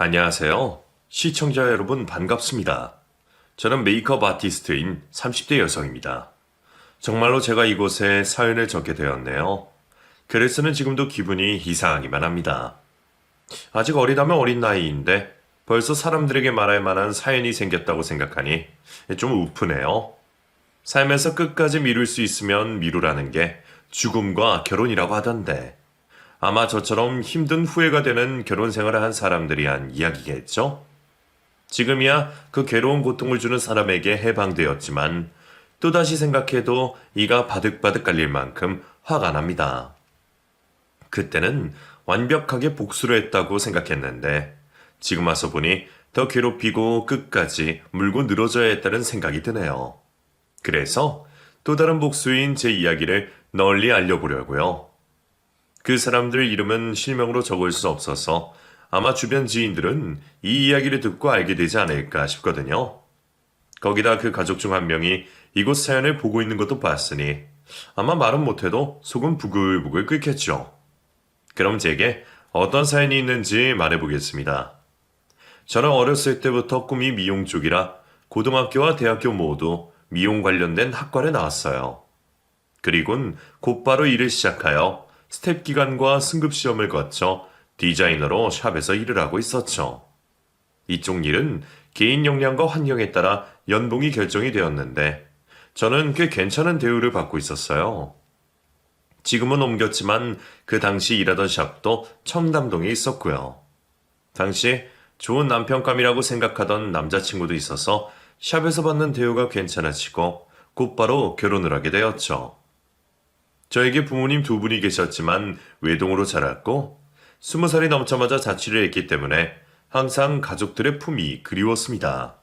안녕하세요. 시청자 여러분 반갑습니다. 저는 메이크업 아티스트인 30대 여성입니다. 정말로 제가 이곳에 사연을 적게 되었네요. 그래서는 지금도 기분이 이상하기만 합니다. 아직 어리다면 어린 나이인데 벌써 사람들에게 말할 만한 사연이 생겼다고 생각하니 좀 우프네요. 살면서 끝까지 미룰 수 있으면 미루라는 게 죽음과 결혼이라고 하던데 아마 저처럼 힘든 후회가 되는 결혼 생활을 한 사람들이 한 이야기겠죠? 지금이야 그 괴로운 고통을 주는 사람에게 해방되었지만 또다시 생각해도 이가 바득바득 깔릴 만큼 화가 납니다. 그때는 완벽하게 복수를 했다고 생각했는데 지금 와서 보니 더 괴롭히고 끝까지 물고 늘어져야 했다는 생각이 드네요. 그래서 또 다른 복수인 제 이야기를 널리 알려보려고요. 그 사람들 이름은 실명으로 적을 수 없어서 아마 주변 지인들은 이 이야기를 듣고 알게 되지 않을까 싶거든요. 거기다 그 가족 중 한 명이 이곳 사연을 보고 있는 것도 봤으니 아마 말은 못해도 속은 부글부글 끓겠죠. 그럼 제게 어떤 사연이 있는지 말해보겠습니다. 저는 어렸을 때부터 꿈이 미용 쪽이라 고등학교와 대학교 모두 미용 관련된 학과를 나왔어요. 그리곤 곧바로 일을 시작하여 스텝 기간과 승급 시험을 거쳐 디자이너로 샵에서 일을 하고 있었죠. 이쪽 일은 개인 역량과 환경에 따라 연봉이 결정이 되었는데 저는 꽤 괜찮은 대우를 받고 있었어요. 지금은 옮겼지만 그 당시 일하던 샵도 청담동에 있었고요. 당시 좋은 남편감이라고 생각하던 남자친구도 있어서 샵에서 받는 대우가 괜찮아지고 곧바로 결혼을 하게 되었죠. 저에게 부모님 두 분이 계셨지만 외동으로 자랐고 20살이 넘자마자 자취를 했기 때문에 항상 가족들의 품이 그리웠습니다.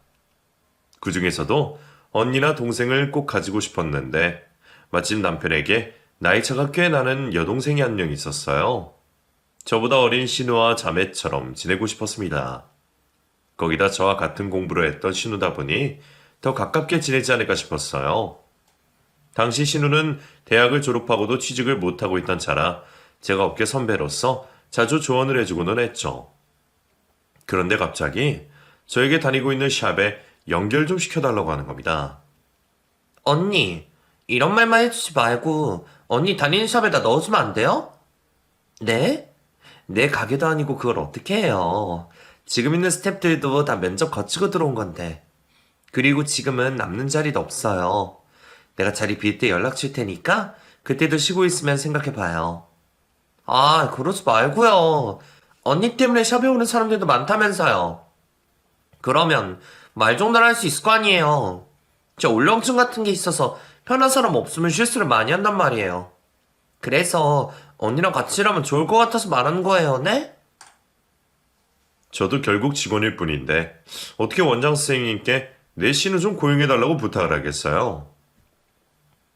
그 중에서도 언니나 동생을 꼭 가지고 싶었는데 마침 남편에게 나이차가 꽤 나는 여동생이 한 명 있었어요. 저보다 어린 신우와 자매처럼 지내고 싶었습니다. 거기다 저와 같은 공부를 했던 신우다 보니 더 가깝게 지내지 않을까 싶었어요. 당시 신우는 대학을 졸업하고도 취직을 못하고 있던 차라 제가 업계 선배로서 자주 조언을 해주고는 했죠. 그런데 갑자기 저에게 다니고 있는 샵에 연결 좀 시켜달라고 하는 겁니다. 언니, 이런 말만 해주지 말고 언니 다니는 샵에다 넣어주면 안 돼요? 네? 내 가게도 아니고 그걸 어떻게 해요? 지금 있는 스태프들도 다 면접 거치고 들어온 건데. 그리고 지금은 남는 자리도 없어요. 내가 자리 비울 때 연락 줄 테니까 그때도 쉬고 있으면 생각해봐요. 아, 그러지 말고요. 언니 때문에 샵에 오는 사람들도 많다면서요. 그러면 말 정도는 할 수 있을 거 아니에요. 저 울렁증 같은 게 있어서 편한 사람 없으면 실수를 많이 한단 말이에요. 그래서 언니랑 같이 일하면 좋을 것 같아서 말하는 거예요, 네? 저도 결국 직원일 뿐인데 어떻게 원장 선생님께 내 신우 좀 고용해달라고 부탁을 하겠어요.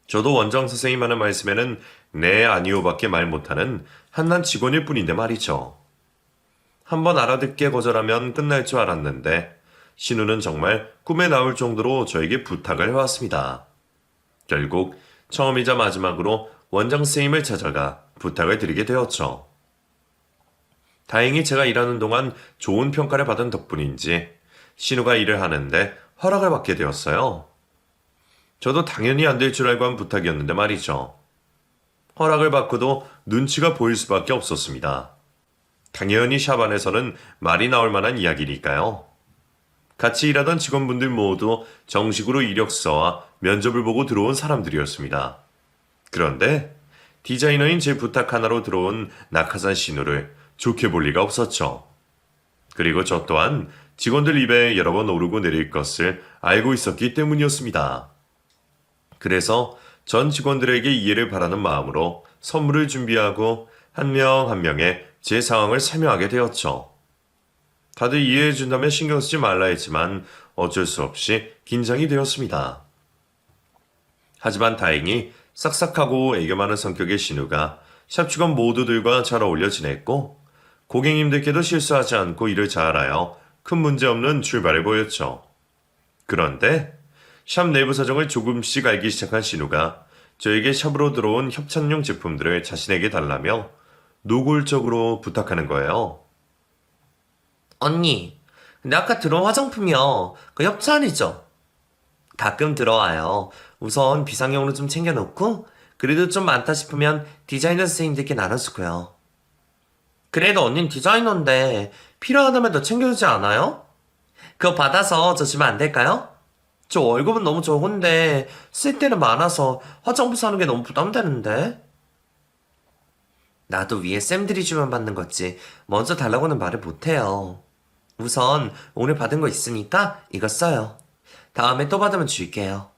저도 원장 선생님 하는 말씀에는 네 아니오밖에 말 못하는 한난 직원일 뿐인데 말이죠. 한번 알아듣게 거절하면 끝날 줄 알았는데 신우는 정말 꿈에 나올 정도로 저에게 부탁을 해왔습니다. 결국 처음이자 마지막으로 원장 선생님을 찾아가 부탁을 드리게 되었죠. 다행히 제가 일하는 동안 좋은 평가를 받은 덕분인지 신우가 일을 하는데 허락을 받게 되었어요. 저도 당연히 안 될 줄 알고 한 부탁이었는데 말이죠. 허락을 받고도 눈치가 보일 수밖에 없었습니다. 당연히 샵 안에서는 말이 나올 만한 이야기니까요. 같이 일하던 직원분들 모두 정식으로 이력서와 면접을 보고 들어온 사람들이었습니다. 그런데 디자이너인 제 부탁 하나로 들어온 낙하산 신우를 좋게 볼 리가 없었죠. 그리고 저 또한 직원들 입에 여러 번 오르고 내릴 것을 알고 있었기 때문이었습니다. 그래서 전 직원들에게 이해를 바라는 마음으로 선물을 준비하고 한 명 한 명의 제 상황을 설명하게 되었죠. 다들 이해해 준다면 신경 쓰지 말라 했지만 어쩔 수 없이 긴장이 되었습니다. 하지만 다행히 싹싹하고 애교 많은 성격의 신우가 샵 직원 모두들과 잘 어울려 지냈고 고객님들께도 실수하지 않고 일을 잘하여 큰 문제 없는 출발을 보였죠. 그런데 샵 내부 사정을 조금씩 알기 시작한 신우가 저에게 샵으로 들어온 협찬용 제품들을 자신에게 달라며 노골적으로 부탁하는 거예요. 언니, 근데 아까 들어온 화장품이요. 그 협찬 아니죠? 가끔 들어와요. 우선 비상용으로 좀 챙겨놓고, 그래도 좀 많다 싶으면 디자이너 선생님들께 나눠주고요. 그래도 언닌 디자이너인데 필요하다면 더 챙겨주지 않아요? 그거 받아서 저 주면 안 될까요? 저 월급은 너무 적은데 쓸 때는 많아서 화장품 사는 게 너무 부담되는데. 나도 위에 쌤들이 주면 받는 거지 먼저 달라고는 말을 못해요. 우선 오늘 받은 거 있으니까 이거 써요. 다음에 또 받으면 줄게요.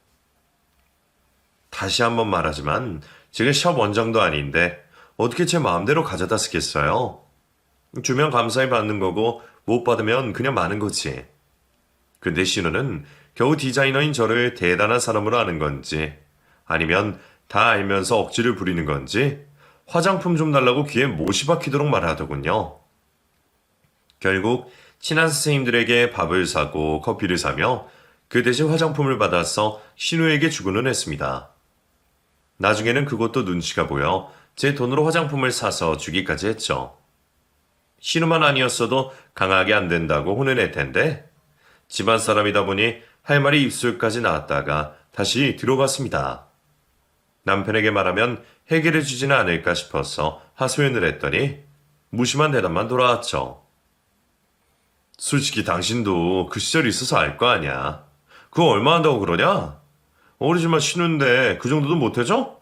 다시 한번 말하지만 제가 샵 원장도 아닌데 어떻게 제 마음대로 가져다 쓰겠어요? 주면 감사히 받는 거고 못 받으면 그냥 마는 거지. 근데 신우는 겨우 디자이너인 저를 대단한 사람으로 아는 건지 아니면 다 알면서 억지를 부리는 건지 화장품 좀 달라고 귀에 못이 박히도록 말하더군요. 결국 친한 선생님들에게 밥을 사고 커피를 사며 그 대신 화장품을 받아서 신우에게 주고는 했습니다. 나중에는 그것도 눈치가 보여 제 돈으로 화장품을 사서 주기까지 했죠. 신우만 아니었어도 강하게 안 된다고 혼을 낼 텐데 집안 사람이다 보니 할 말이 입술까지 나왔다가 다시 들어갔습니다. 남편에게 말하면 해결해 주지는 않을까 싶어서 하소연을 했더니 무심한 대답만 돌아왔죠. 솔직히 당신도 그 시절이 있어서 알 거 아니야. 그거 얼마 한다고 그러냐? 어리지만 신우인데 그 정도도 못해줘?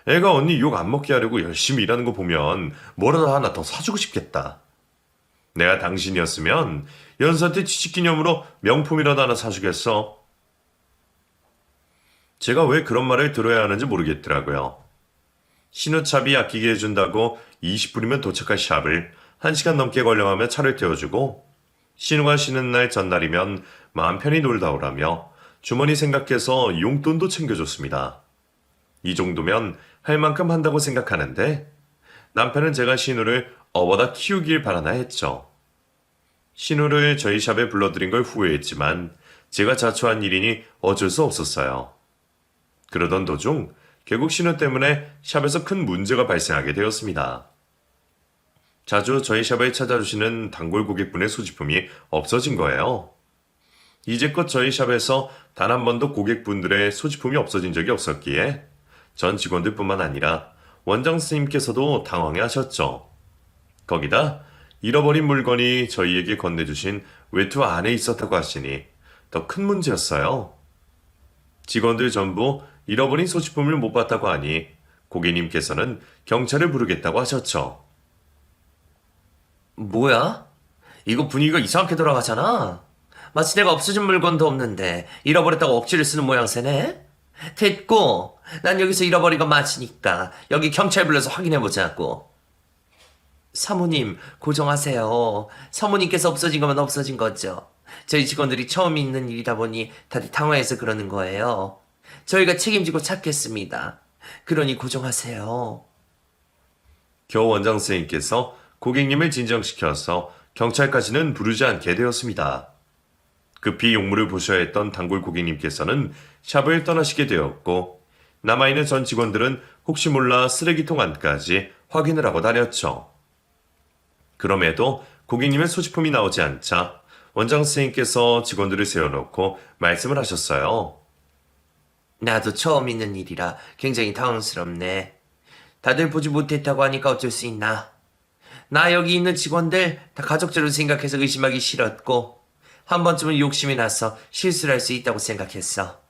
애가 언니 욕 안 먹게 하려고 열심히 일하는 거 보면 뭐라도 하나 더 사주고 싶겠다. 내가 당신이었으면 연사 때 취직기념으로 명품이라도 하나 사주겠어. 제가 왜 그런 말을 들어야 하는지 모르겠더라고요. 신우차비 아끼게 해준다고 20분이면 도착할 샵을 1시간 넘게 걸려가며 차를 태워주고 신우가 쉬는 날 전날이면 마음 편히 놀다 오라며 주머니 생각해서 용돈도 챙겨줬습니다. 이 정도면 할 만큼 한다고 생각하는데 남편은 제가 신우를 어버다 키우길 바라나 했죠. 신우를 저희 샵에 불러들인 걸 후회했지만 제가 자초한 일이니 어쩔 수 없었어요. 그러던 도중 결국 신우 때문에 샵에서 큰 문제가 발생하게 되었습니다. 자주 저희 샵에 찾아주시는 단골 고객분의 소지품이 없어진 거예요. 이제껏 저희 샵에서 단 한 번도 고객분들의 소지품이 없어진 적이 없었기에 전 직원들뿐만 아니라 원장 스님께서도 당황해 하셨죠. 거기다 잃어버린 물건이 저희에게 건네주신 외투 안에 있었다고 하시니 더 큰 문제였어요. 직원들 전부 잃어버린 소지품을 못 봤다고 하니 고객님께서는 경찰을 부르겠다고 하셨죠. 뭐야? 이거 분위기가 이상하게 돌아가잖아. 마치 내가 없어진 물건도 없는데 잃어버렸다고 억지를 쓰는 모양새네? 됐고, 난 여기서 잃어버린 건 맞으니까 여기 경찰 불러서 확인해보자고. 사모님, 고정하세요. 사모님께서 없어진 거면 없어진 거죠. 저희 직원들이 처음 있는 일이다 보니 다들 당황해서 그러는 거예요. 저희가 책임지고 찾겠습니다. 그러니 고정하세요. 겨우 원장 선생님께서 고객님을 진정시켜서 경찰까지는 부르지 않게 되었습니다. 급히 용무를 보셔야 했던 단골 고객님께서는 샵을 떠나시게 되었고 남아있는 전 직원들은 혹시 몰라 쓰레기통 안까지 확인을 하고 다녔죠. 그럼에도 고객님의 소지품이 나오지 않자 원장 선생님께서 직원들을 세워놓고 말씀을 하셨어요. 나도 처음 있는 일이라 굉장히 당황스럽네. 다들 보지 못했다고 하니까 어쩔 수 있나. 나 여기 있는 직원들 다 가족처럼 생각해서 의심하기 싫었고 한 번쯤은 욕심이 나서 실수를 할 수 있다고 생각했어.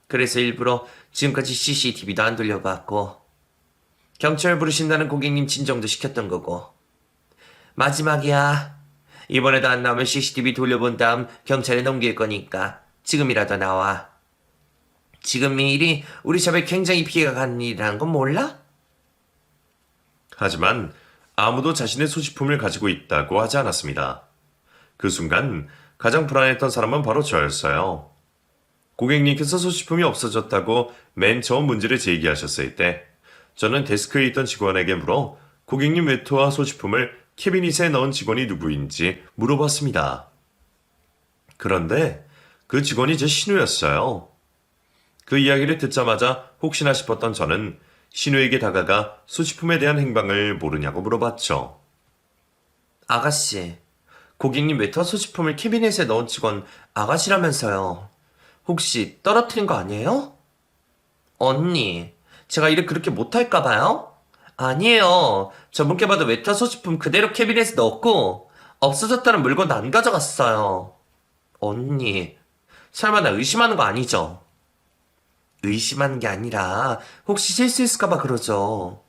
그래서 일부러 지금까지 CCTV도 안 돌려봤고 경찰 부르신다는 고객님 진정도 시켰던 거고. 마지막이야. 이번에도 안 나오면 CCTV 돌려본 다음 경찰에 넘길 거니까 지금이라도 나와. 지금 이 일이 우리 샵에 굉장히 피해가 가는 일이라는 건 몰라? 하지만 아무도 자신의 소지품을 가지고 있다고 하지 않았습니다. 그 순간 가장 불안했던 사람은 바로 저였어요. 고객님께서 소지품이 없어졌다고 맨 처음 문제를 제기하셨을 때 저는 데스크에 있던 직원에게 물어 고객님 외투와 소지품을 캐비닛에 넣은 직원이 누구인지 물어봤습니다. 그런데 그 직원이 제 신우였어요. 그 이야기를 듣자마자 혹시나 싶었던 저는 신우에게 다가가 소지품에 대한 행방을 모르냐고 물어봤죠. 아가씨, 고객님 외터 소지품을 캐비넷에 넣은 직원 아가씨라면서요. 혹시 떨어뜨린 거 아니에요? 언니, 제가 일을 그렇게 못할까봐요? 아니에요. 저분께 봐도 외터 소지품 그대로 캐비넷에 넣었고 없어졌다는 물건 안 가져갔어요. 언니, 설마 나 의심하는 거 아니죠? 의심하는 게 아니라 혹시 실수했을까봐 그러죠.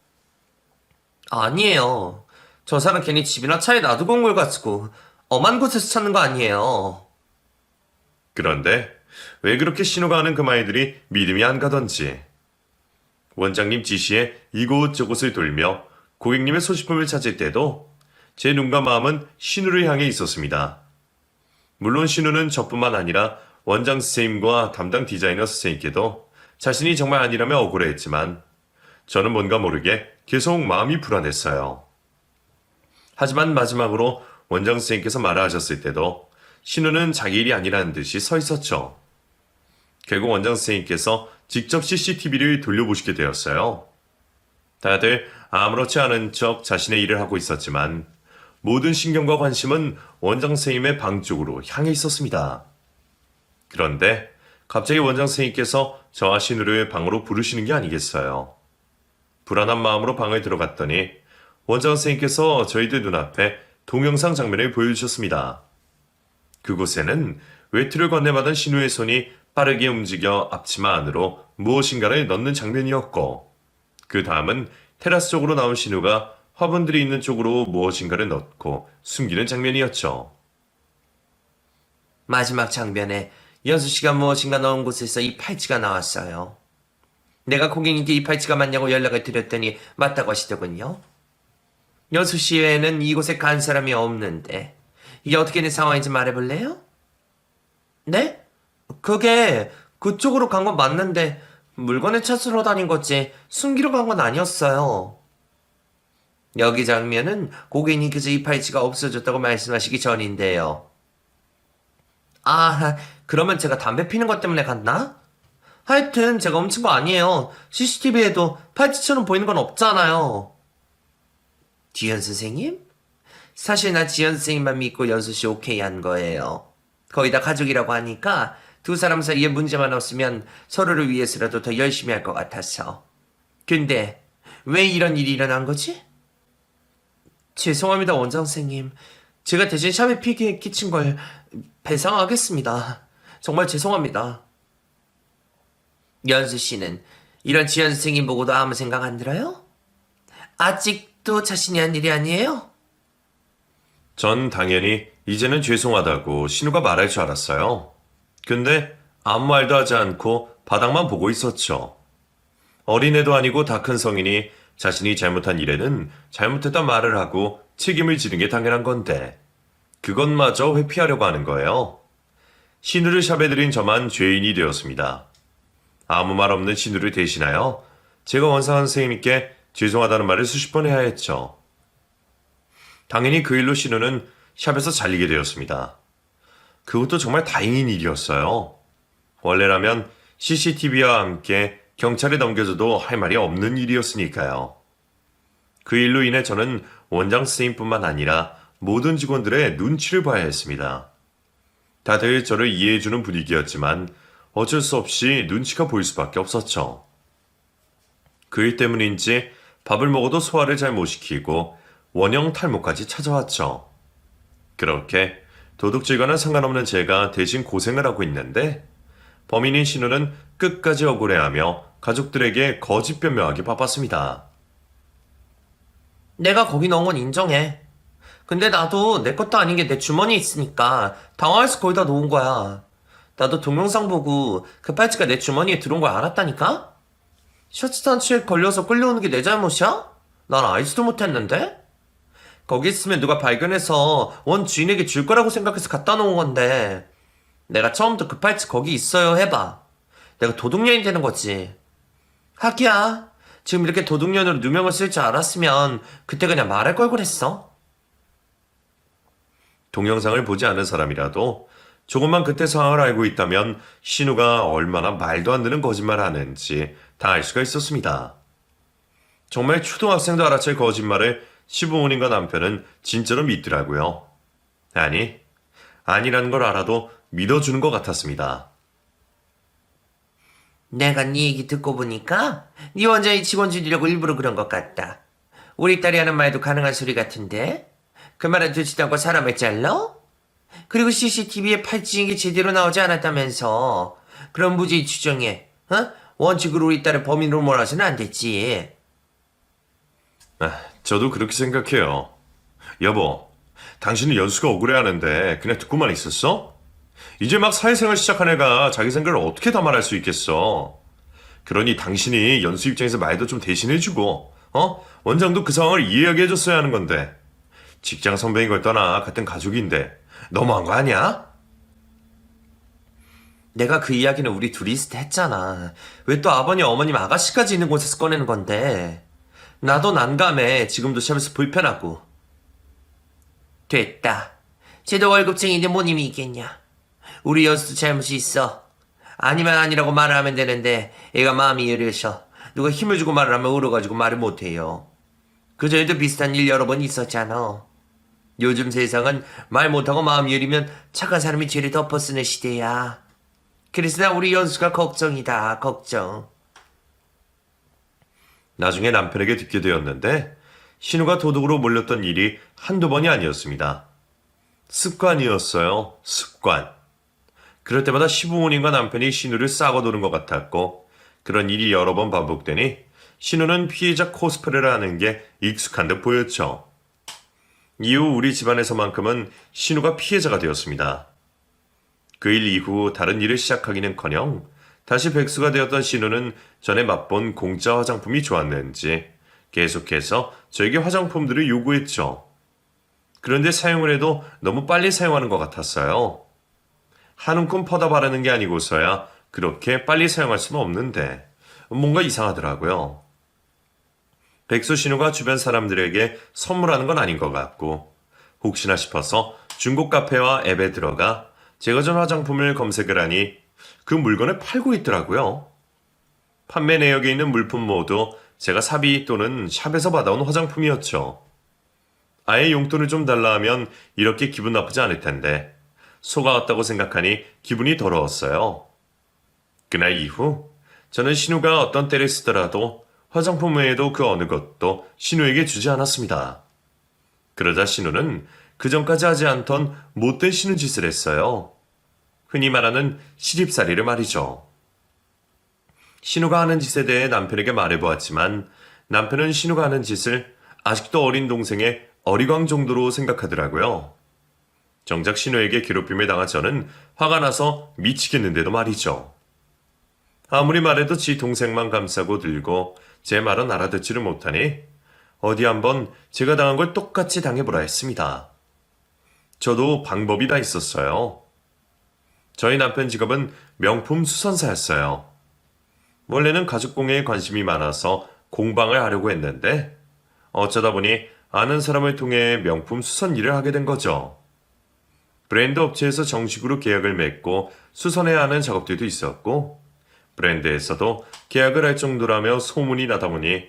아니에요. 저 사람 괜히 집이나 차에 놔두고 온 걸 가지고 엄한 곳에서 찾는 거 아니에요. 그런데 왜 그렇게 신우가 하는 그 말들이 믿음이 안 가던지. 원장님 지시에 이곳저곳을 돌며 고객님의 소지품을 찾을 때도 제 눈과 마음은 신우를 향해 있었습니다. 물론 신우는 저뿐만 아니라 원장 선생님과 담당 디자이너 선생님께도 자신이 정말 아니라며 억울해했지만 저는 뭔가 모르게 계속 마음이 불안했어요. 하지만 마지막으로 원장 선생님께서 말하셨을 때도 신우는 자기 일이 아니라는 듯이 서 있었죠. 결국 원장 선생님께서 직접 CCTV를 돌려보시게 되었어요. 다들 아무렇지 않은 척 자신의 일을 하고 있었지만 모든 신경과 관심은 원장 선생님의 방 쪽으로 향해 있었습니다. 그런데 갑자기 원장 선생님께서 저와 신우를 방으로 부르시는 게 아니겠어요. 불안한 마음으로 방을 들어갔더니 원장 선생님께서 저희들 눈앞에 동영상 장면을 보여주셨습니다. 그곳에는 외투를 건네받은 신우의 손이 빠르게 움직여 앞치마 안으로 무엇인가를 넣는 장면이었고 그 다음은 테라스 쪽으로 나온 신우가 화분들이 있는 쪽으로 무엇인가를 넣고 숨기는 장면이었죠. 마지막 장면에 연수 씨가 무엇인가 넣은 곳에서 이 팔찌가 나왔어요. 내가 고객님께 이 팔찌가 맞냐고 연락을 드렸더니 맞다고 하시더군요. 연수 씨 외에는 이곳에 간 사람이 없는데 이게 어떻게 된 상황인지 말해볼래요? 네? 그게 그쪽으로 간 건 맞는데 물건을 찾으러 다닌 거지 숨기러 간 건 아니었어요. 여기 장면은 고객님께서 이 팔찌가 없어졌다고 말씀하시기 전인데요. 아, 그러면 제가 담배 피는 것 때문에 갔나? 하여튼 제가 훔친 거 아니에요. CCTV에도 팔찌처럼 보이는 건 없잖아요. 지연 선생님? 사실 나 지연 선생님만 믿고 연수 씨 오케이 한 거예요. 거의 다 가족이라고 하니까 두 사람 사이에 문제만 없으면 서로를 위해서라도 더 열심히 할 것 같아서. 근데 왜 이런 일이 일어난 거지? 죄송합니다, 원장 선생님. 제가 대신 샵에 피해 끼친 걸 배상하겠습니다. 정말 죄송합니다. 연수 씨는 이런 지연 선생님 보고도 아무 생각 안 들어요? 아직도 자신이 한 일이 아니에요? 전 당연히 이제는 죄송하다고 신우가 말할 줄 알았어요. 근데 아무 말도 하지 않고 바닥만 보고 있었죠. 어린애도 아니고 다 큰 성인이 자신이 잘못한 일에는 잘못했단 말을 하고 책임을 지는 게 당연한 건데 그것마저 회피하려고 하는 거예요. 신우를 샵에 들인 저만 죄인이 되었습니다. 아무 말 없는 신우를 대신하여 제가 원상한 선생님께 죄송하다는 말을 수십 번 해야 했죠. 당연히 그 일로 신우는 샵에서 잘리게 되었습니다. 그것도 정말 다행인 일이었어요. 원래라면 CCTV와 함께 경찰에 넘겨줘도 할 말이 없는 일이었으니까요. 그 일로 인해 저는 원장 선생님뿐만 아니라 모든 직원들의 눈치를 봐야 했습니다. 다들 저를 이해해주는 분위기였지만 어쩔 수 없이 눈치가 보일 수밖에 없었죠. 그 일 때문인지 밥을 먹어도 소화를 잘 못 시키고 원형 탈모까지 찾아왔죠. 그렇게 도둑질과는 상관없는 제가 대신 고생을 하고 있는데 범인인 신우는 끝까지 억울해하며 가족들에게 거짓 변명하기 바빴습니다. 내가 거기 넣은 건 인정해. 근데 나도 내 것도 아닌 게 내 주머니에 있으니까 당황해서 거기다 놓은 거야. 나도 동영상 보고 그 팔찌가 내 주머니에 들어온 걸 알았다니까? 셔츠 단추에 걸려서 끌려오는 게 내 잘못이야? 난 알지도 못했는데? 거기 있으면 누가 발견해서 원 주인에게 줄 거라고 생각해서 갖다 놓은 건데 내가 처음부터 그 팔찌 거기 있어요 해봐. 내가 도둑년이 되는 거지. 하기야. 지금 이렇게 도둑년으로 누명을 쓸 줄 알았으면 그때 그냥 말할 걸 그랬어. 동영상을 보지 않은 사람이라도 조금만 그때 상황을 알고 있다면 신우가 얼마나 말도 안 되는 거짓말을 하는지 다 알 수가 있었습니다. 정말 초등학생도 알아챌 거짓말을 시부모님과 남편은 진짜로 믿더라고요. 아니, 아니라는 걸 알아도 믿어주는 것 같았습니다. 내가 네 얘기 듣고 보니까 네 원장이 직원 줄이려고 일부러 그런 것 같다. 우리 딸이 하는 말도 가능한 소리 같은데? 그 말은 듣지도 않고 사람을 잘라? 그리고 CCTV에 팔찌인 게 제대로 나오지 않았다면서. 그럼 무죄 추정해. 어? 원칙으로 우리 딸을 범인으로 몰아서는 안 됐지. 저도 그렇게 생각해요. 여보, 당신은 연수가 억울해하는데 그냥 듣고만 있었어? 이제 막 사회생활 시작한 애가 자기 생각을 어떻게 다 말할 수 있겠어? 그러니 당신이 연수 입장에서 말도 좀 대신해주고, 원장도 그 상황을 이해하게 해줬어야 하는 건데. 직장 선배인 걸 떠나 같은 가족인데 너무한 거 아니야? 내가 그 이야기는 우리 둘이서 했잖아. 왜 또 아버님, 어머님, 아가씨까지 있는 곳에서 꺼내는 건데. 나도 난감해. 지금도 샵에서 불편하고. 됐다. 쟤도 월급쟁이인데 뭔 힘이 있겠냐. 우리 여수도 잘못이 있어. 아니면 아니라고 말을 하면 되는데 애가 마음이 여려서 누가 힘을 주고 말을 하면 울어가지고 말을 못해요. 그전에도 비슷한 일 여러 번 있었잖아. 요즘 세상은 말 못하고 마음 여리면 착한 사람이 죄를 덮어쓰는 시대야. 그래서 나 우리 연수가 걱정이다. 걱정. 나중에 남편에게 듣게 되었는데 신우가 도둑으로 몰렸던 일이 한두 번이 아니었습니다. 습관이었어요. 습관. 그럴 때마다 시부모님과 남편이 신우를 싸고 도는 것 같았고 그런 일이 여러 번 반복되니 신우는 피해자 코스프레를 하는 게 익숙한 듯 보였죠. 이후 우리 집안에서만큼은 신우가 피해자가 되었습니다. 그 일 이후 다른 일을 시작하기는커녕 다시 백수가 되었던 신우는 전에 맛본 공짜 화장품이 좋았는지 계속해서 저에게 화장품들을 요구했죠. 그런데 사용을 해도 너무 빨리 사용하는 것 같았어요. 한 움큼 퍼다 바르는 게 아니고서야 그렇게 빨리 사용할 수는 없는데 뭔가 이상하더라고요. 백수 신우가 주변 사람들에게 선물하는 건 아닌 것 같고 혹시나 싶어서 중고 카페와 앱에 들어가 제가 전 화장품을 검색을 하니 그 물건을 팔고 있더라고요. 판매 내역에 있는 물품 모두 제가 사비 또는 샵에서 받아온 화장품이었죠. 아예 용돈을 좀 달라 하면 이렇게 기분 나쁘지 않을 텐데 속아왔다고 생각하니 기분이 더러웠어요. 그날 이후 저는 신우가 어떤 때를 쓰더라도 화장품 외에도 그 어느 것도 신우에게 주지 않았습니다. 그러자 신우는 그전까지 하지 않던 못된 신우 짓을 했어요. 흔히 말하는 시집살이를 말이죠. 신우가 하는 짓에 대해 남편에게 말해보았지만 남편은 신우가 하는 짓을 아직도 어린 동생의 어리광 정도로 생각하더라고요. 정작 신우에게 괴롭힘을 당한 저는 화가 나서 미치겠는데도 말이죠. 아무리 말해도 지 동생만 감싸고 들고 제 말은 알아듣지를 못하니 어디 한번 제가 당한 걸 똑같이 당해보라 했습니다. 저도 방법이 다 있었어요. 저희 남편 직업은 명품 수선사였어요. 원래는 가죽공예에 관심이 많아서 공방을 하려고 했는데 어쩌다 보니 아는 사람을 통해 명품 수선 일을 하게 된 거죠. 브랜드 업체에서 정식으로 계약을 맺고 수선해야 하는 작업들도 있었고 브랜드에서도 계약을 할 정도라며 소문이 나다 보니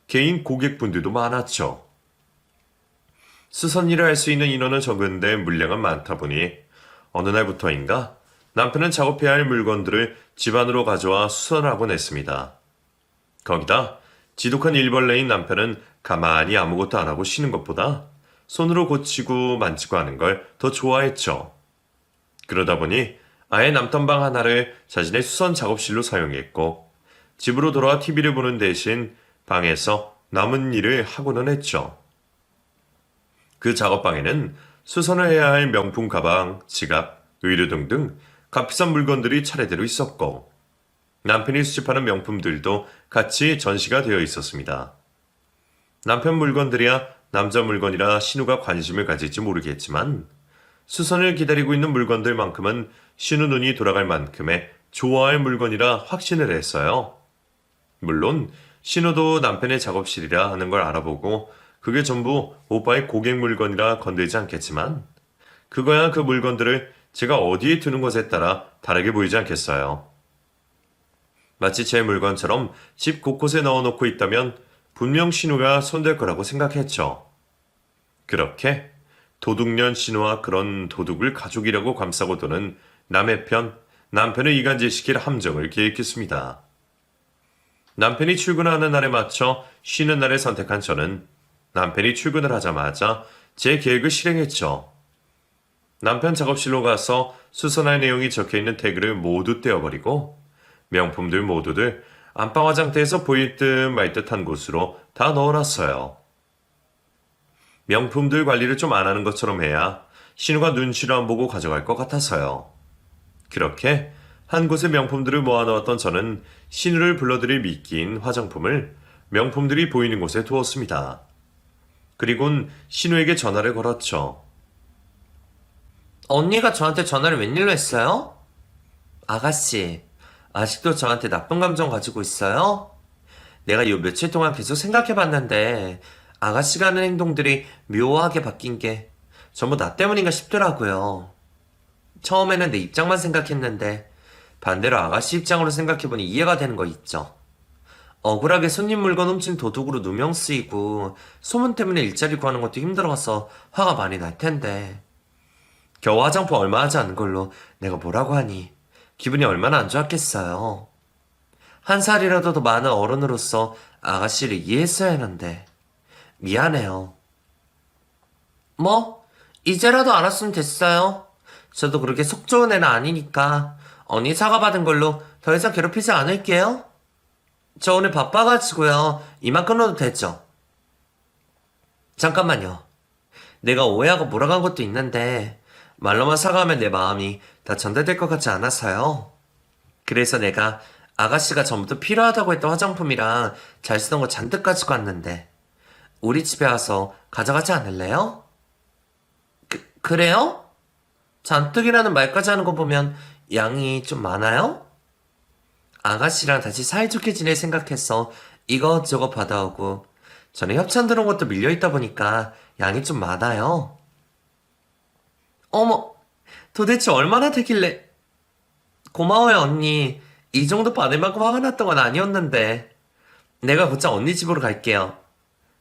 개인 고객분들도 많았죠. 수선 일을 할 수 있는 인원은 적은데 물량은 많다 보니 어느 날부터인가 남편은 작업해야 할 물건들을 집 안으로 가져와 수선하곤 했습니다. 거기다 지독한 일벌레인 남편은 가만히 아무것도 안 하고 쉬는 것보다 손으로 고치고 만지고 하는 걸 더 좋아했죠. 그러다 보니 아예 남편 방 하나를 자신의 수선 작업실로 사용했고 집으로 돌아와 TV를 보는 대신 방에서 남은 일을 하고는 했죠. 그 작업방에는 수선을 해야 할 명품 가방, 지갑, 의류 등등 값비싼 물건들이 차례대로 있었고 남편이 수집하는 명품들도 같이 전시가 되어 있었습니다. 남편 물건들이야 남자 물건이라 신우가 관심을 가질지 모르겠지만 수선을 기다리고 있는 물건들만큼은 신우 눈이 돌아갈 만큼의 좋아할 물건이라 확신을 했어요. 물론 신우도 남편의 작업실이라 하는 걸 알아보고 그게 전부 오빠의 고객 물건이라 건들지 않겠지만 그거야 그 물건들을 제가 어디에 두는 것에 따라 다르게 보이지 않겠어요. 마치 제 물건처럼 집 곳곳에 넣어놓고 있다면 분명 신우가 손댈 거라고 생각했죠. 그렇게 도둑년 신우와 그런 도둑을 가족이라고 감싸고 도는 남의 편, 남편을 이간질시킬 함정을 계획했습니다. 남편이 출근하는 날에 맞춰 쉬는 날을 선택한 저는 남편이 출근을 하자마자 제 계획을 실행했죠. 남편 작업실로 가서 수선할 내용이 적혀있는 태그를 모두 떼어버리고 명품들 모두들 안방 화장대에서 보일 듯 말 듯한 곳으로 다 넣어놨어요. 명품들 관리를 좀 안 하는 것처럼 해야 신우가 눈치를 안 보고 가져갈 것 같아서요. 그렇게 한 곳에 명품들을 모아놓았던 저는 신우를 불러들일 미끼인 화장품을 명품들이 보이는 곳에 두었습니다. 그리곤 신우에게 전화를 걸었죠. 언니가 저한테 전화를 웬일로 했어요? 아가씨, 아직도 저한테 나쁜 감정 가지고 있어요? 내가 요 며칠 동안 계속 생각해봤는데 아가씨가 하는 행동들이 묘하게 바뀐 게 전부 나 때문인가 싶더라고요. 처음에는 내 입장만 생각했는데 반대로 아가씨 입장으로 생각해보니 이해가 되는 거 있죠. 억울하게 손님 물건 훔친 도둑으로 누명 쓰이고 소문 때문에 일자리 구하는 것도 힘들어서 화가 많이 날 텐데 겨우 화장품 얼마 하지 않은 걸로 내가 뭐라고 하니 기분이 얼마나 안 좋았겠어요. 한 살이라도 더 많은 어른으로서 아가씨를 이해했어야 하는데 미안해요. 뭐 이제라도 알았으면 됐어요. 저도 그렇게 속 좋은 애는 아니니까 언니 사과받은 걸로 더 이상 괴롭히지 않을게요. 저 오늘 바빠가지고요. 이만 끊어도 되죠? 잠깐만요. 내가 오해하고 몰아간 것도 있는데 말로만 사과하면 내 마음이 다 전달될 것 같지 않아서요. 그래서 내가 아가씨가 전부터 필요하다고 했던 화장품이랑 잘 쓰던 거 잔뜩 가지고 왔는데 우리 집에 와서 가져가지 않을래요? 그래요? 잔뜩이라는 말까지 하는 거 보면 양이 좀 많아요? 아가씨랑 다시 사이좋게 지낼 생각해서 이것저것 받아오고 전에 협찬 들어온 것도 밀려있다 보니까 양이 좀 많아요. 어머, 도대체 얼마나 되길래. 고마워요, 언니. 이 정도 받을 만큼 화가 났던 건 아니었는데. 내가 곧장 언니 집으로 갈게요.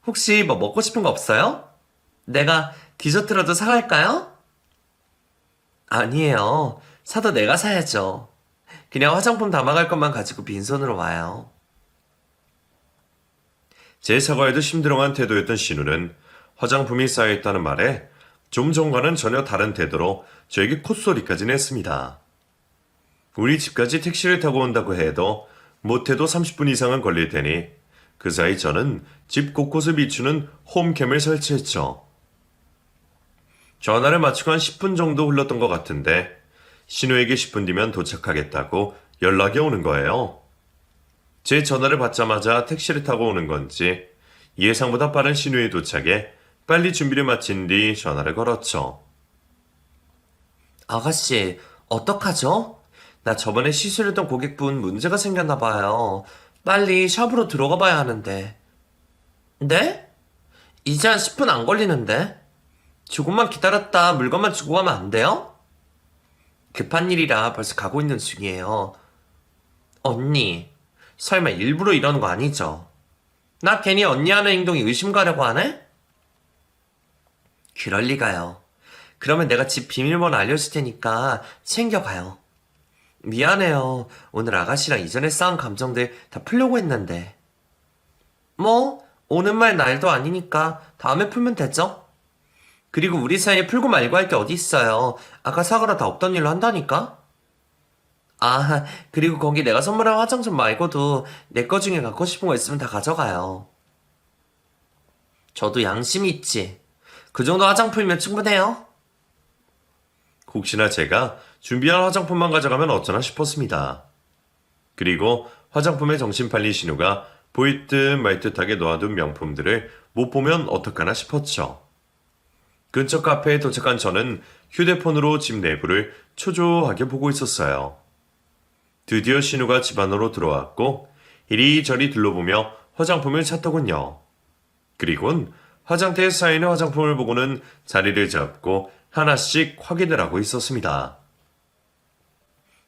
혹시 뭐 먹고 싶은 거 없어요? 내가 디저트라도 사갈까요? 아니에요. 사도 내가 사야죠. 그냥 화장품 담아갈 것만 가지고 빈손으로 와요. 제 사과에도 심드렁한 태도였던 신우는 화장품이 쌓여있다는 말에 좀 전과는 전혀 다른 태도로 저에게 콧소리까지 냈습니다. 우리 집까지 택시를 타고 온다고 해도 못해도 30분 이상은 걸릴 테니 그 사이 저는 집 곳곳을 비추는 홈캠을 설치했죠. 전화를 마치고 한 10분 정도 흘렀던 것 같은데 신우에게 10분 뒤면 도착하겠다고 연락이 오는 거예요. 제 전화를 받자마자 택시를 타고 오는 건지 예상보다 빠른 신우의 도착에 빨리 준비를 마친 뒤 전화를 걸었죠. 아가씨, 어떡하죠? 나 저번에 시술했던 고객분 문제가 생겼나 봐요. 빨리 샵으로 들어가 봐야 하는데. 네? 이제 한 10분 안 걸리는데? 조금만 기다렸다 물건만 주고 가면 안 돼요? 급한 일이라 벌써 가고 있는 중이에요. 언니, 설마 일부러 이러는 거 아니죠? 나 괜히 언니 하는 행동이 의심 가려고 하네? 그럴 리가요. 그러면 내가 집 비밀번호 알려줄 테니까 챙겨가요. 미안해요. 오늘 아가씨랑 이전에 쌓은 감정들 다 풀려고 했는데. 뭐, 오는 말 날도 아니니까 다음에 풀면 되죠? 그리고 우리 사이에 풀고 말고 할 게 어디 있어요. 아까 사과라 다 없던 일로 한다니까? 아, 그리고 거기 내가 선물한 화장품 말고도 내 거 중에 갖고 싶은 거 있으면 다 가져가요. 저도 양심이 있지. 그 정도 화장품이면 충분해요. 혹시나 제가 준비한 화장품만 가져가면 어쩌나 싶었습니다. 그리고 화장품에 정신 팔린 신우가 보일 듯 말 듯하게 놓아둔 명품들을 못 보면 어떡하나 싶었죠. 근처 카페에 도착한 저는 휴대폰으로 집 내부를 초조하게 보고 있었어요. 드디어 신우가 집 안으로 들어왔고 이리저리 둘러보며 화장품을 찾더군요. 그리곤 화장대에 쌓이는 화장품을 보고는 자리를 잡고 하나씩 확인을 하고 있었습니다.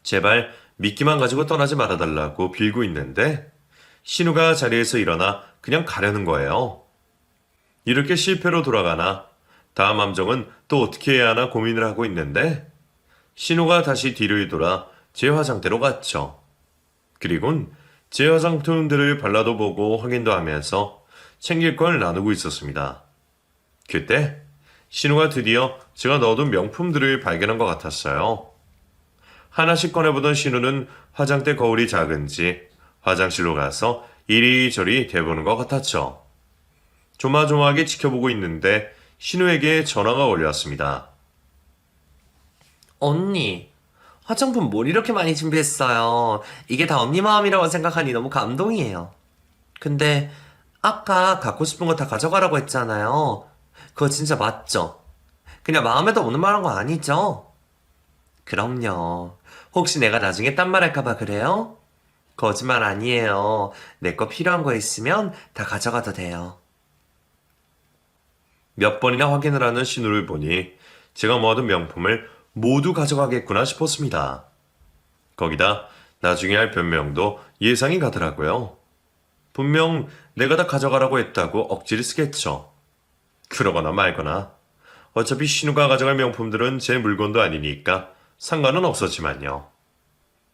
제발 미끼만 가지고 떠나지 말아달라고 빌고 있는데 신우가 자리에서 일어나 그냥 가려는 거예요. 이렇게 실패로 돌아가나 다음 함정은 또 어떻게 해야 하나 고민을 하고 있는데 신우가 다시 뒤를 돌아 제 화장대로 갔죠. 그리곤 제 화장품들을 발라도 보고 확인도 하면서 챙길 걸 나누고 있었습니다. 그때 신우가 드디어 제가 넣어둔 명품들을 발견한 것 같았어요. 하나씩 꺼내보던 신우는 화장대 거울이 작은지 화장실로 가서 이리저리 대보는 것 같았죠. 조마조마하게 지켜보고 있는데 신우에게 전화가 걸려왔습니다. 언니, 화장품 뭘 이렇게 많이 준비했어요? 이게 다 언니 마음이라고 생각하니 너무 감동이에요. 근데 아까 갖고 싶은 거 다 가져가라고 했잖아요. 그거 진짜 맞죠? 그냥 마음에도 오는 말 한 거 아니죠? 그럼요. 혹시 내가 나중에 딴 말 할까봐 그래요? 거짓말 아니에요. 내 거 필요한 거 있으면 다 가져가도 돼요. 몇 번이나 확인을 하는 신우를 보니 제가 모아둔 명품을 모두 가져가겠구나 싶었습니다. 거기다 나중에 할 변명도 예상이 가더라고요. 분명 내가 다 가져가라고 했다고 억지를 쓰겠죠. 그러거나 말거나. 어차피 신우가 가져갈 명품들은 제 물건도 아니니까 상관은 없었지만요.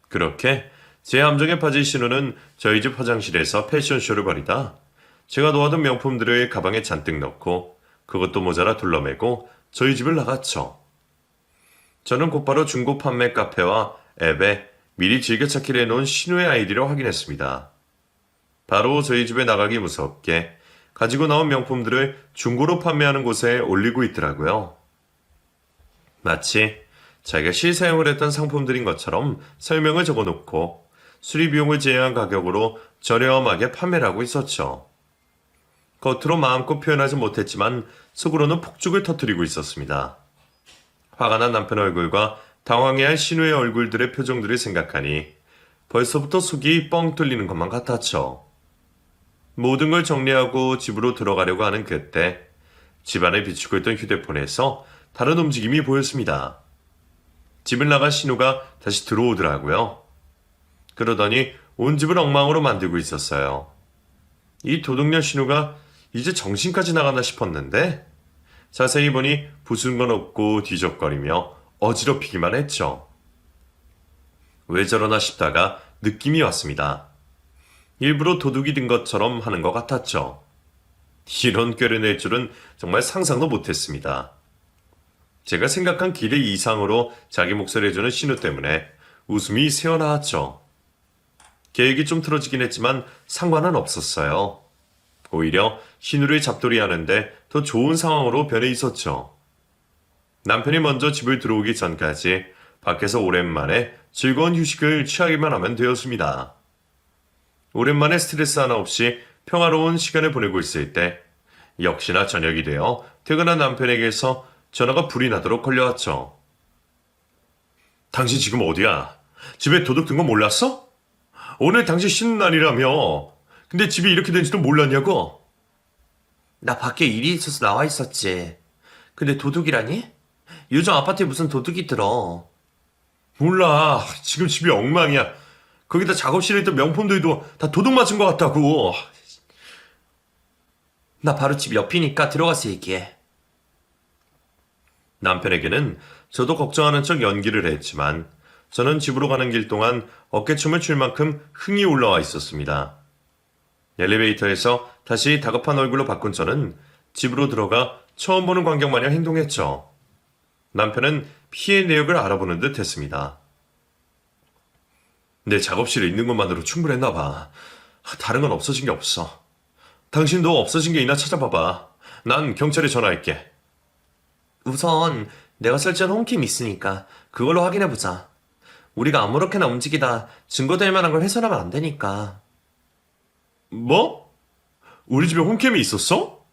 그렇게 제 함정에 빠진 신우는 저희 집 화장실에서 패션쇼를 벌이다 제가 놓아둔 명품들을 가방에 잔뜩 넣고 그것도 모자라 둘러매고 저희 집을 나갔죠. 저는 곧바로 중고 판매 카페와 앱에 미리 즐겨찾기를 해놓은 신우의 아이디를 확인했습니다. 바로 저희 집에 나가기 무섭게 가지고 나온 명품들을 중고로 판매하는 곳에 올리고 있더라고요. 마치 자기가 실사용을 했던 상품들인 것처럼 설명을 적어놓고 수리비용을 제외한 가격으로 저렴하게 판매를 하고 있었죠. 겉으로 마음껏 표현하지 못했지만 속으로는 폭죽을 터뜨리고 있었습니다. 화가 난 남편 얼굴과 당황해할 신우의 얼굴들의 표정들을 생각하니 벌써부터 속이 뻥 뚫리는 것만 같았죠. 모든 걸 정리하고 집으로 들어가려고 하는 그때 집안에 비추고 있던 휴대폰에서 다른 움직임이 보였습니다. 집을 나간 신우가 다시 들어오더라고요. 그러더니 온 집을 엉망으로 만들고 있었어요. 이 도둑년 신우가 이제 정신까지 나갔나 싶었는데 자세히 보니 부순 건 없고 뒤적거리며 어지럽히기만 했죠. 왜 저러나 싶다가 느낌이 왔습니다. 일부러 도둑이 든 것처럼 하는 것 같았죠. 이런 꾀를 낼 줄은 정말 상상도 못했습니다. 제가 생각한 기대 이상으로 자기 몫을 해주는 신우 때문에 웃음이 새어나왔죠. 계획이 좀 틀어지긴 했지만 상관은 없었어요. 오히려 신우를 잡돌이하는데 더 좋은 상황으로 변해 있었죠. 남편이 먼저 집을 들어오기 전까지 밖에서 오랜만에 즐거운 휴식을 취하기만 하면 되었습니다. 오랜만에 스트레스 하나 없이 평화로운 시간을 보내고 있을 때 역시나 저녁이 되어 퇴근한 남편에게서 전화가 불이 나도록 걸려왔죠. 당신 지금 어디야? 집에 도둑 든 거 몰랐어? 오늘 당신 쉬는 날이라며. 근데 집이 이렇게 된지도 몰랐냐고? 나 밖에 일이 있어서 나와 있었지. 근데 도둑이라니? 요즘 아파트에 무슨 도둑이 들어. 몰라. 지금 집이 엉망이야. 거기다 작업실에 있던 명품들도 다 도둑 맞은 것 같다고. 나 바로 집 옆이니까 들어가서 얘기해. 남편에게는 저도 걱정하는 척 연기를 했지만 저는 집으로 가는 길 동안 어깨춤을 출 만큼 흥이 올라와 있었습니다. 엘리베이터에서 다시 다급한 얼굴로 바꾼 저는 집으로 들어가 처음 보는 광경 마냥 행동했죠. 남편은 피해 내역을 알아보는 듯 했습니다. 내 작업실에 있는 것만으로 충분했나 봐. 다른 건 없어진 게 없어. 당신도 없어진 게 있나 찾아봐봐. 난 경찰에 전화할게. 우선 내가 설치한 홈캠 있으니까 그걸로 확인해보자. 우리가 아무렇게나 움직이다 증거될 만한 걸 훼손하면 안 되니까. 뭐? 우리 집에 홈캠이 있었어?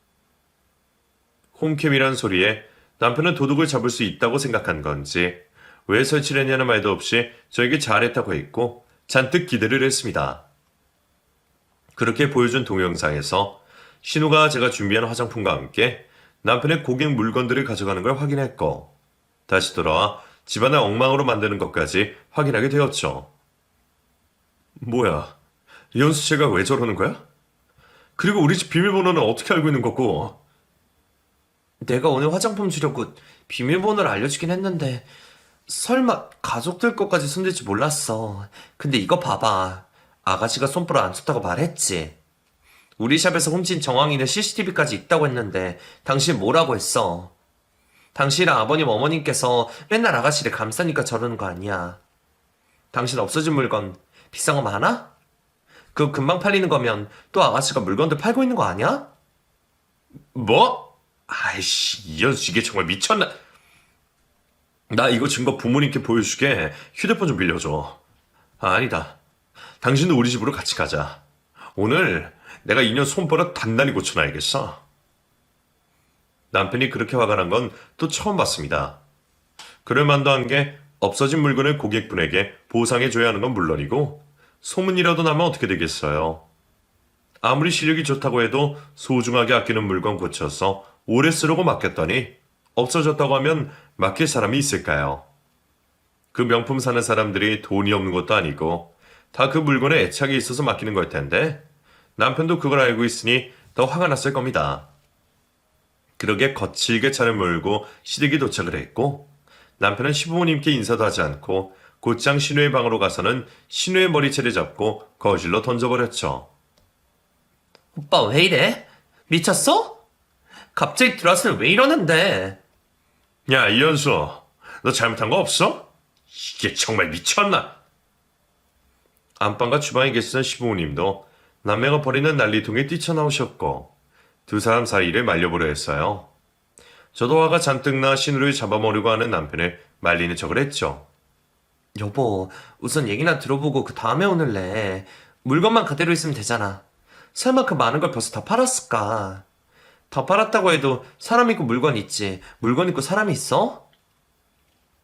홈캠이란 소리에 남편은 도둑을 잡을 수 있다고 생각한 건지 왜 설치를 했냐는 말도 없이 저에게 잘했다고 했고 잔뜩 기대를 했습니다. 그렇게 보여준 동영상에서 신우가 제가 준비한 화장품과 함께 남편의 고객 물건들을 가져가는 걸 확인했고 다시 돌아와 집안을 엉망으로 만드는 것까지 확인하게 되었죠. 뭐야, 연수씨가 왜 저러는 거야? 그리고 우리 집 비밀번호는 어떻게 알고 있는 거고? 내가 오늘 화장품 주려고 비밀번호를 알려주긴 했는데 설마 가족들 것까지 손댈 줄 몰랐어. 근데 이거 봐봐. 아가씨가 손보라 안 좋다고 말했지. 우리 샵에서 훔친 정황이는 CCTV까지 있다고 했는데 당신 뭐라고 했어? 당신이랑 아버님 어머님께서 맨날 아가씨를 감싸니까 저러는 거 아니야. 당신 없어진 물건 비싼 거 많아? 그거 금방 팔리는 거면 또 아가씨가 물건들 팔고 있는 거 아니야? 뭐? 아이씨, 이 연수 이게 정말 미쳤나? 나 이거 증거 부모님께 보여주게 휴대폰 좀 빌려줘. 아니다. 당신도 우리 집으로 같이 가자. 오늘 내가 이년 손버릇 단단히 고쳐놔야겠어. 남편이 그렇게 화가 난 건 또 처음 봤습니다. 그럴만도 한 게 없어진 물건을 고객분에게 보상해줘야 하는 건 물론이고 소문이라도 나면 어떻게 되겠어요. 아무리 실력이 좋다고 해도 소중하게 아끼는 물건 고쳐서 오래 쓰려고 맡겼더니 없어졌다고 하면 맡길 사람이 있을까요? 그 명품 사는 사람들이 돈이 없는 것도 아니고 다 그 물건에 애착이 있어서 맡기는 걸 텐데 남편도 그걸 알고 있으니 더 화가 났을 겁니다. 그러게 거칠게 차를 몰고 시댁이 도착을 했고 남편은 시부모님께 인사도 하지 않고 곧장 신우의 방으로 가서는 신우의 머리채를 잡고 거실로 던져버렸죠. 오빠 왜 이래? 미쳤어? 갑자기 들어왔으면 왜 이러는데? 야, 이현수, 너 잘못한 거 없어? 이게 정말 미쳤나? 안방과 주방에 계시던 시부모님도 남매가 버리는 난리통에 뛰쳐나오셨고 두 사람 사이를 말려보려 했어요. 저도 화가 잔뜩 나 신우를 잡아먹으려고 하는 남편을 말리는 척을 했죠. 여보, 우선 얘기나 들어보고 그 다음에 오늘래. 물건만 그대로 있으면 되잖아. 설마 그 많은 걸 벌써 다 팔았을까? 다 팔았다고 해도 사람 있고 물건 있지. 물건 있고 사람이 있어?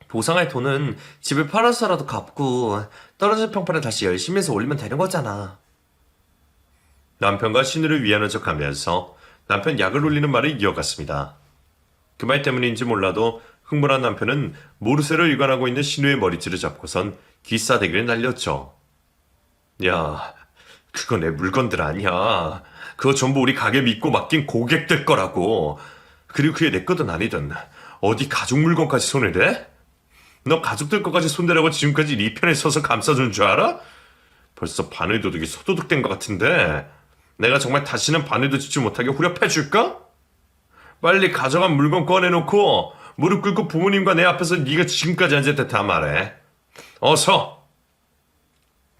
보상할 돈은 집을 팔아서라도 갚고 떨어진 평판을 다시 열심히 해서 올리면 되는 거잖아. 남편과 신우를 위하는 척하면서 남편 약을 올리는 말을 이어갔습니다. 그 말 때문인지 몰라도 흥분한 남편은 모르쇠로 일관하고 있는 신우의 머리채를 잡고선 귀싸대기를 날렸죠. 야, 그거 내 물건들 아니야. 그거 전부 우리 가게 믿고 맡긴 고객들 거라고. 그리고 그게 내 거든 아니든 어디 가족 물건까지 손을 대? 너 가족들 거까지 손대라고 지금까지 네 편에 서서 감싸준 줄 알아? 벌써 바늘도둑이 소도둑된 것 같은데 내가 정말 다시는 바늘도 짚지 못하게 후려패줄까? 빨리 가져간 물건 꺼내놓고 무릎 꿇고 부모님과 내 앞에서 네가 지금까지 앉았다 다 말해. 어서.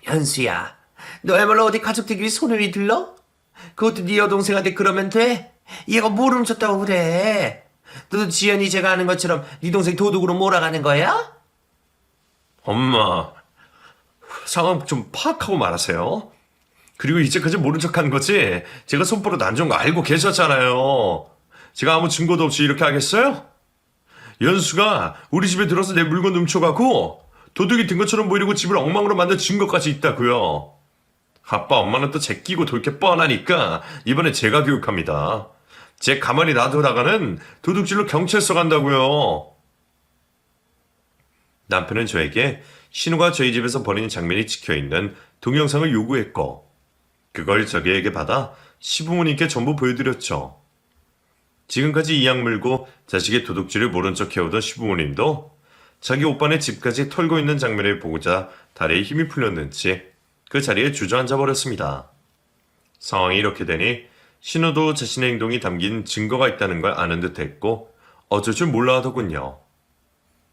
현수야, 너야말로 어디 가족들끼리 손을 들러? 그것도 네 여동생한테 그러면 돼? 얘가 뭘 훔쳤다고 그래? 너도 지연이 제가 하는 것처럼 네 동생 도둑으로 몰아가는 거야? 엄마, 상황 좀 파악하고 말하세요. 그리고 이제까지 모른 척한 거지. 제가 손버릇 안 좋은 거 알고 계셨잖아요. 제가 아무 증거도 없이 이렇게 하겠어요? 연수가 우리 집에 들어서 내 물건 훔쳐가고 도둑이 든 것처럼 보이려고 집을 엉망으로 만든 증거까지 있다고요. 아빠 엄마는 또 제끼고 돌 게 뻔하니까 이번에 제가 교육합니다. 제 가만히 놔두다가는 도둑질로 경찰서 간다고요. 남편은 저에게 신우가 저희 집에서 벌이는 장면이 찍혀있는 동영상을 요구했고 그걸 저에게 받아 시부모님께 전부 보여드렸죠. 지금까지 이악 물고 자식의 도둑질을 모른 척 해오던 시부모님도 자기 오빠네 집까지 털고 있는 장면을 보고자 다리에 힘이 풀렸는지 그 자리에 주저앉아 버렸습니다. 상황이 이렇게 되니 신우도 자신의 행동이 담긴 증거가 있다는 걸 아는 듯 했고 어쩔 줄 몰라 하더군요.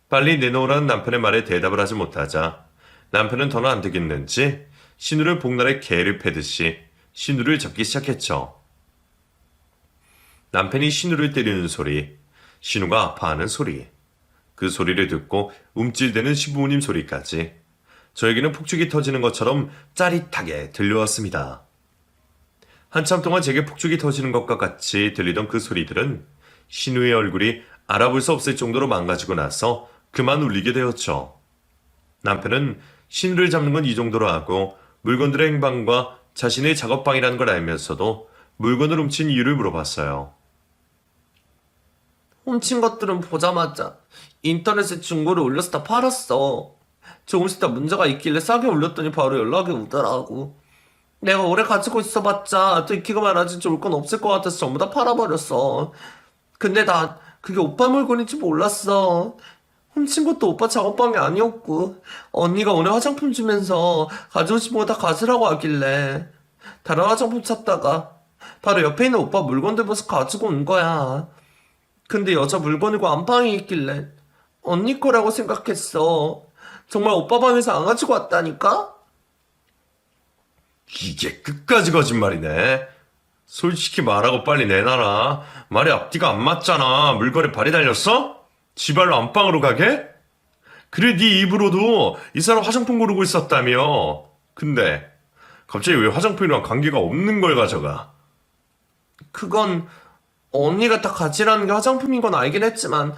빨리 내놓으라는 남편의 말에 대답을 하지 못하자 남편은 더는 안 되겠는지 신우를 복날에 개를 패듯이 신우를 잡기 시작했죠. 남편이 신우를 때리는 소리, 신우가 아파하는 소리, 그 소리를 듣고 움찔대는 시부모님 소리까지 저에게는 폭죽이 터지는 것처럼 짜릿하게 들려왔습니다. 한참 동안 제게 폭죽이 터지는 것과 같이 들리던 그 소리들은 신우의 얼굴이 알아볼 수 없을 정도로 망가지고 나서 그만 울리게 되었죠. 남편은 신우를 잡는 건 이 정도로 하고 물건들의 행방과 자신의 작업방이라는 걸 알면서도 물건을 훔친 이유를 물어봤어요. 훔친 것들은 보자마자 인터넷에 중고를 올려서 다 팔았어. 조금씩 다 문제가 있길래 싸게 올렸더니 바로 연락이 오더라고. 내가 오래 가지고 있어봤자 들키고 말하지 좋을 건 없을 것 같아서 전부 다 팔아버렸어. 근데 나 그게 오빠 물건인지 몰랐어. 훔친 것도 오빠 작업방이 아니었고 언니가 오늘 화장품 주면서 가져오고 싶은 거 다 가지라고 하길래 다른 화장품 찾다가 바로 옆에 있는 오빠 물건들 봐서 가지고 온 거야. 근데 여자 물건이고 안방에 있길래 언니 거라고 생각했어. 정말 오빠 방에서 안 가지고 왔다니까? 이게 끝까지 거짓말이네. 솔직히 말하고 빨리 내놔라. 말이 앞뒤가 안 맞잖아. 물건에 발이 달렸어? 지발로 안방으로 가게? 그래 네 입으로도 이 사람 화장품 고르고 있었다며. 근데 갑자기 왜 화장품이랑 관계가 없는 걸 가져가? 그건 언니가 다 가지라는 게 화장품인 건 알긴 했지만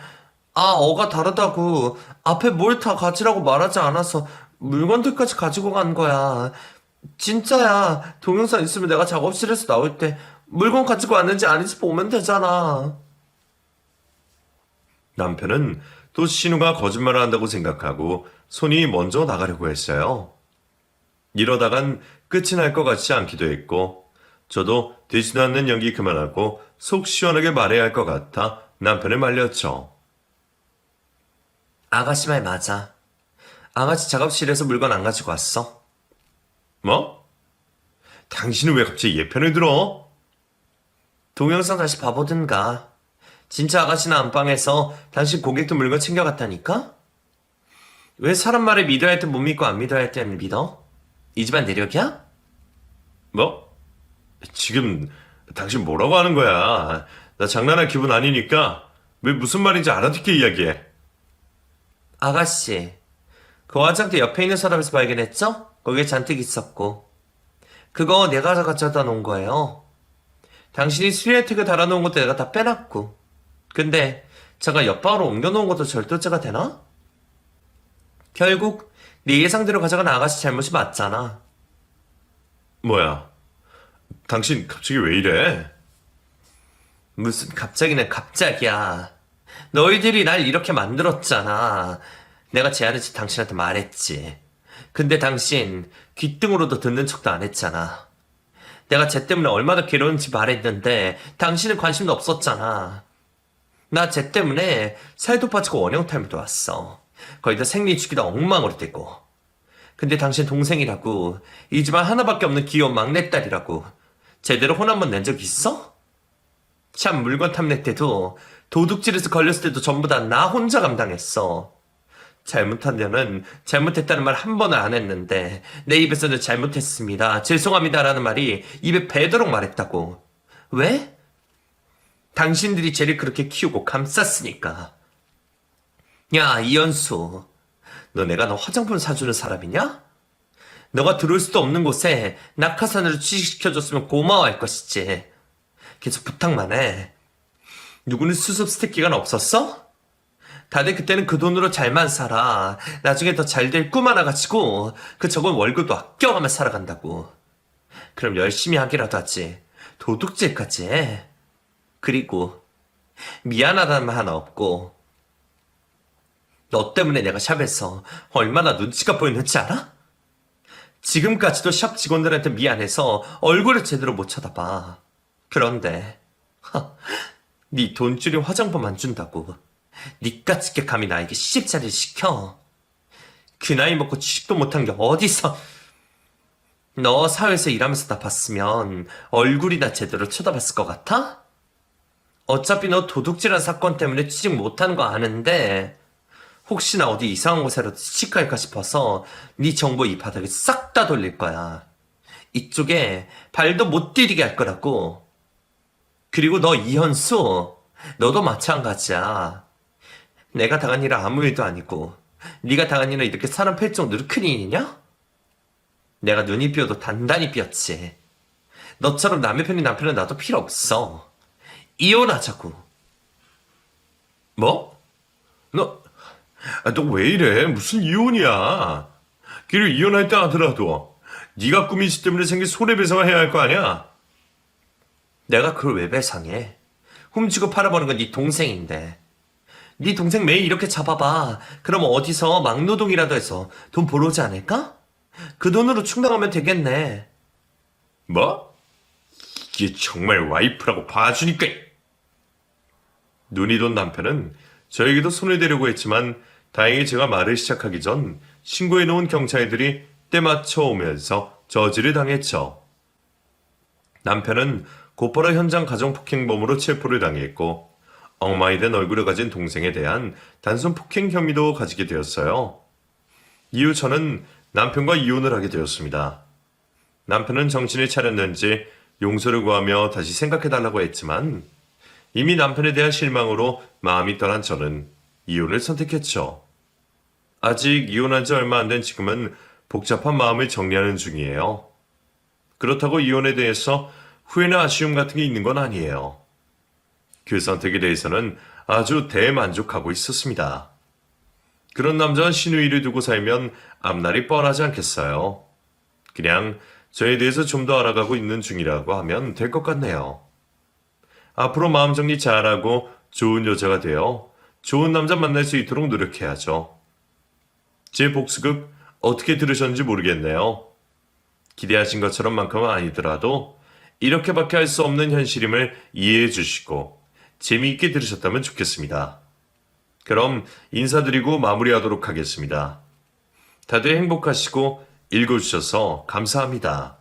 어가 다르다고 앞에 뭘 다 가지라고 말하지 않아서 물건들까지 가지고 간 거야. 진짜야. 동영상 있으면 내가 작업실에서 나올 때 물건 가지고 왔는지 아닌지 보면 되잖아. 남편은 또 신우가 거짓말을 한다고 생각하고 손이 먼저 나가려고 했어요. 이러다간 끝이 날 것 같지 않기도 했고 저도 되지도 않는 연기 그만하고 속 시원하게 말해야 할 것 같아 남편을 말렸죠. 아가씨 말 맞아. 아가씨 작업실에서 물건 안 가지고 왔어. 뭐? 당신은 왜 갑자기 얘 편을 들어? 동영상 다시 봐보든가. 진짜 아가씨는 안방에서 당신 고객들 물건 챙겨갔다니까? 왜 사람 말을 믿어야 할 때 못 믿고 안 믿어야 할 땐 믿어? 이 집안 내력이야? 뭐? 지금 당신 뭐라고 하는 거야? 나 장난할 기분 아니니까 왜 무슨 말인지 알아듣게 이야기해. 아가씨, 그 화장대 옆에 있는 서랍에서 발견했죠? 거기에 잔뜩 있었고. 그거 내가 가져다 놓은 거예요. 당신이 수리혜택을 달아놓은 것도 내가 다 빼놨고. 근데 제가 옆방으로 옮겨놓은 것도 절도죄가 되나? 결국 네 예상대로 가져간 아가씨 잘못이 맞잖아. 뭐야? 당신 갑자기 왜 이래? 무슨 갑자기는 갑자기야. 너희들이 날 이렇게 만들었잖아. 내가 제안했지 당신한테 말했지. 근데 당신 귓등으로도 듣는 척도 안 했잖아. 내가 쟤 때문에 얼마나 괴로운지 말했는데 당신은 관심도 없었잖아. 나 쟤 때문에 살도 빠지고 원형탈모도 왔어. 거의 다 생리 주기도 엉망으로 되고. 근데 당신 동생이라고 이 집안 하나밖에 없는 귀여운 막내딸이라고 제대로 혼 한 번 낸 적 있어? 참 물건 탐낼 때도 도둑질에서 걸렸을 때도 전부 다 나 혼자 감당했어. 잘못한 데는 잘못했다는 말 한 번을 안 했는데 내 입에서는 잘못했습니다. 죄송합니다라는 말이 입에 배도록 말했다고. 왜? 당신들이 쟤를 그렇게 키우고 감쌌으니까. 야, 이현수. 너 화장품 사주는 사람이냐? 너가 들어올 수도 없는 곳에 낙하산으로 취직시켜줬으면 고마워할 것이지. 계속 부탁만 해. 누구는 수습 스택 기간 없었어? 다들 그때는 그 돈으로 잘만 살아. 나중에 더 잘 될 꿈 하나 가지고 그 적은 월급도 아껴가며 살아간다고. 그럼 열심히 하기라도 하지. 도둑질까지 해. 그리고 미안하다는 말 하나 없고. 너 때문에 내가 샵에서 얼마나 눈치가 보였는지 알아? 지금까지도 샵 직원들한테 미안해서 얼굴을 제대로 못 쳐다봐. 그런데 네 돈줄이 화장품 안 준다고 니까짓게 감히 나에게 시집살이를 시켜. 그 나이 먹고 취직도 못한 게 어디서. 너 사회에서 일하면서 다 봤으면 얼굴이나 제대로 쳐다봤을 것 같아? 어차피 너 도둑질한 사건 때문에 취직 못하는 거 아는데 혹시나 어디 이상한 곳에라도 취직할까 싶어서 네 정보 이 바닥에 싹 다 돌릴 거야. 이쪽에 발도 못 디디게 할 거라고. 그리고 너 이현수, 너도 마찬가지야. 내가 당한 일은 아무 일도 아니고 네가 당한 일은 이렇게 사람 팰 정도로 큰 일이냐? 내가 눈이 삐어도 단단히 삐었지. 너처럼 남의 편인 남편은 나도 필요 없어. 이혼하자고. 뭐? 너 왜 이래? 무슨 이혼이야? 그리고 이혼할 때 하더라도 네가 꾸민 시 때문에 생긴 손해배상을 해야 할 거 아니야? 내가 그걸 왜 배상해? 훔치고 팔아버린 건 네 동생인데. 네 동생 매일 이렇게 잡아봐. 그럼 어디서 막노동이라도 해서 돈 벌어오지 않을까? 그 돈으로 충당하면 되겠네. 뭐? 이게 정말 와이프라고 봐주니까. 눈이 돈 남편은 저에게도 손을 대려고 했지만 다행히 제가 말을 시작하기 전 신고해놓은 경찰들이 때맞춰 오면서 저지를 당했죠. 남편은 곧바로 현장 가정폭행범으로 체포를 당했고 엉망이 된 얼굴을 가진 동생에 대한 단순 폭행 혐의도 가지게 되었어요. 이후 저는 남편과 이혼을 하게 되었습니다. 남편은 정신을 차렸는지 용서를 구하며 다시 생각해달라고 했지만 이미 남편에 대한 실망으로 마음이 떠난 저는 이혼을 선택했죠. 아직 이혼한 지 얼마 안 된 지금은 복잡한 마음을 정리하는 중이에요. 그렇다고 이혼에 대해서 후회나 아쉬움 같은 게 있는 건 아니에요. 그 선택에 대해서는 아주 대만족하고 있었습니다. 그런 남자와 신우이를 두고 살면 앞날이 뻔하지 않겠어요. 그냥 저에 대해서 좀 더 알아가고 있는 중이라고 하면 될 것 같네요. 앞으로 마음 정리 잘하고 좋은 여자가 되어 좋은 남자 만날 수 있도록 노력해야죠. 제 복수극 어떻게 들으셨는지 모르겠네요. 기대하신 것처럼 만큼은 아니더라도 이렇게밖에 할 수 없는 현실임을 이해해 주시고 재미있게 들으셨다면 좋겠습니다. 그럼 인사드리고 마무리하도록 하겠습니다. 다들 행복하시고 읽어주셔서 감사합니다.